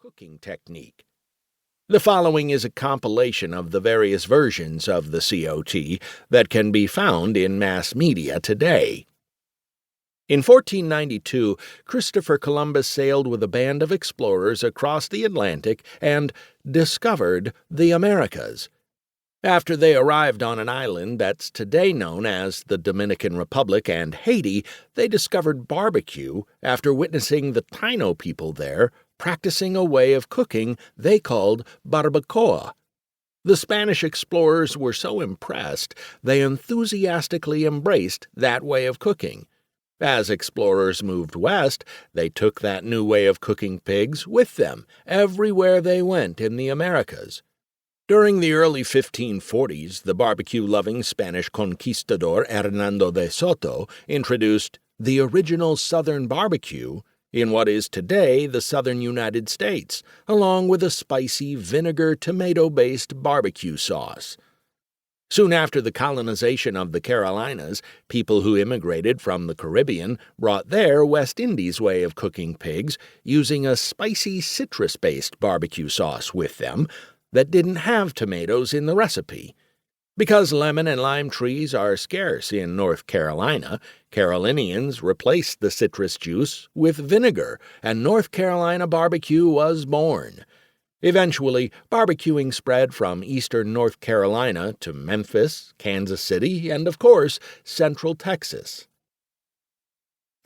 cooking technique. The following is a compilation of the various versions of the COT that can be found in mass media today. In 1492, Christopher Columbus sailed with a band of explorers across the Atlantic and discovered the Americas. After they arrived on an island that's today known as the Dominican Republic and Haiti, they discovered barbecue after witnessing the Taino people there practicing a way of cooking they called barbacoa. The Spanish explorers were so impressed, they enthusiastically embraced that way of cooking. As explorers moved west, they took that new way of cooking pigs with them everywhere they went in the Americas. During the early 1540s, the barbecue-loving Spanish conquistador Hernando de Soto introduced the original Southern barbecue in what is today the southern United States, along with a spicy vinegar-tomato-based barbecue sauce. Soon after the colonization of the Carolinas, people who immigrated from the Caribbean brought their West Indies way of cooking pigs using a spicy citrus-based barbecue sauce with them that didn't have tomatoes in the recipe. Because lemon and lime trees are scarce in North Carolina, Carolinians replaced the citrus juice with vinegar, and North Carolina barbecue was born. Eventually, barbecuing spread from eastern North Carolina to Memphis, Kansas City, and, of course, central Texas.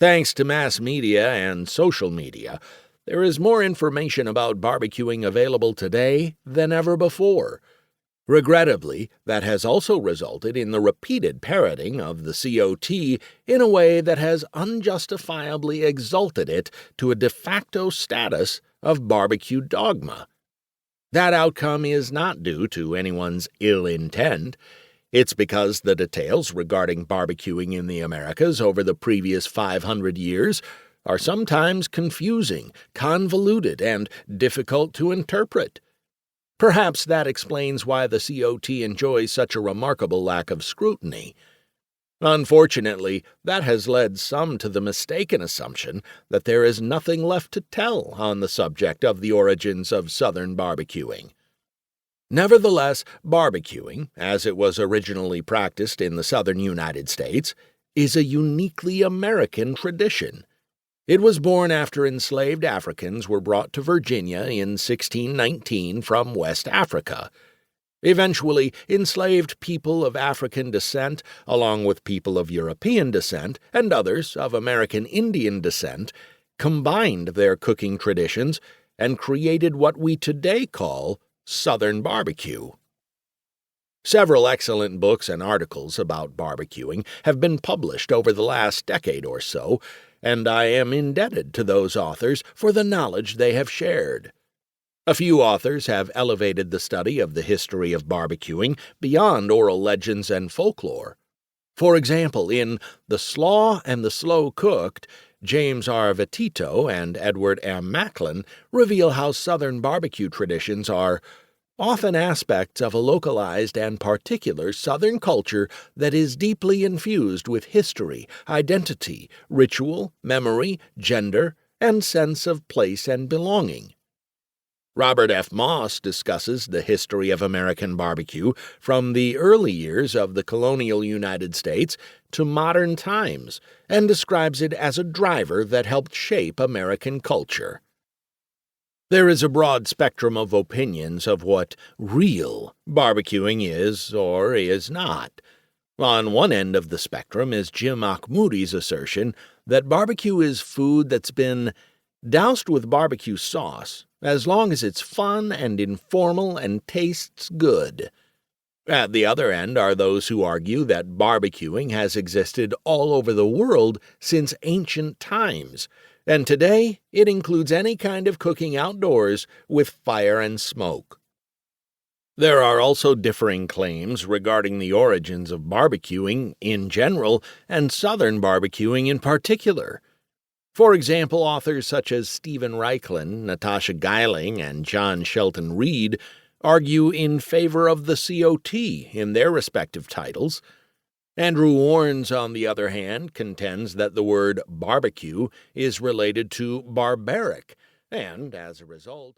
Thanks to mass media and social media, there is more information about barbecuing available today than ever before. Regrettably, that has also resulted in the repeated parroting of the COT in a way that has unjustifiably exalted it to a de facto status of barbecue dogma. That outcome is not due to anyone's ill intent. It's because the details regarding barbecuing in the Americas over the previous 500 years are sometimes confusing, convoluted, and difficult to interpret. Perhaps that explains why the COT enjoys such a remarkable lack of scrutiny. Unfortunately, that has led some to the mistaken assumption that there is nothing left to tell on the subject of the origins of Southern barbecuing. Nevertheless, barbecuing, as it was originally practiced in the southern United States, is a uniquely American tradition. It was born after enslaved Africans were brought to Virginia in 1619 from West Africa. Eventually, enslaved people of African descent, along with people of European descent and others of American Indian descent, combined their cooking traditions and created what we today call Southern barbecue. Several excellent books and articles about barbecuing have been published over the last decade or so, and I am indebted to those authors for the knowledge they have shared. A few authors have elevated the study of the history of barbecuing beyond oral legends and folklore. For example, in The Slaw and the Slow Cooked, James R. Vettito and Edward M. Macklin reveal how Southern barbecue traditions are often aspects of a localized and particular Southern culture that is deeply infused with history, identity, ritual, memory, gender, and sense of place and belonging. Robert F. Moss discusses the history of American barbecue from the early years of the colonial United States to modern times and describes it as a driver that helped shape American culture. There is a broad spectrum of opinions of what real barbecuing is or is not. On one end of the spectrum is Jim Ahmoudi's assertion that barbecue is food that's been doused with barbecue sauce as long as it's fun and informal and tastes good. At the other end are those who argue that barbecuing has existed all over the world since ancient times, and today it includes any kind of cooking outdoors with fire and smoke. There are also differing claims regarding the origins of barbecuing in general and Southern barbecuing in particular. For example, authors such as Stephen Reichlin, Natasha Geiling, and John Shelton Reed argue in favor of the COT in their respective titles. Andrew Warnes, on the other hand, contends that the word barbecue is related to barbaric, and, as a result,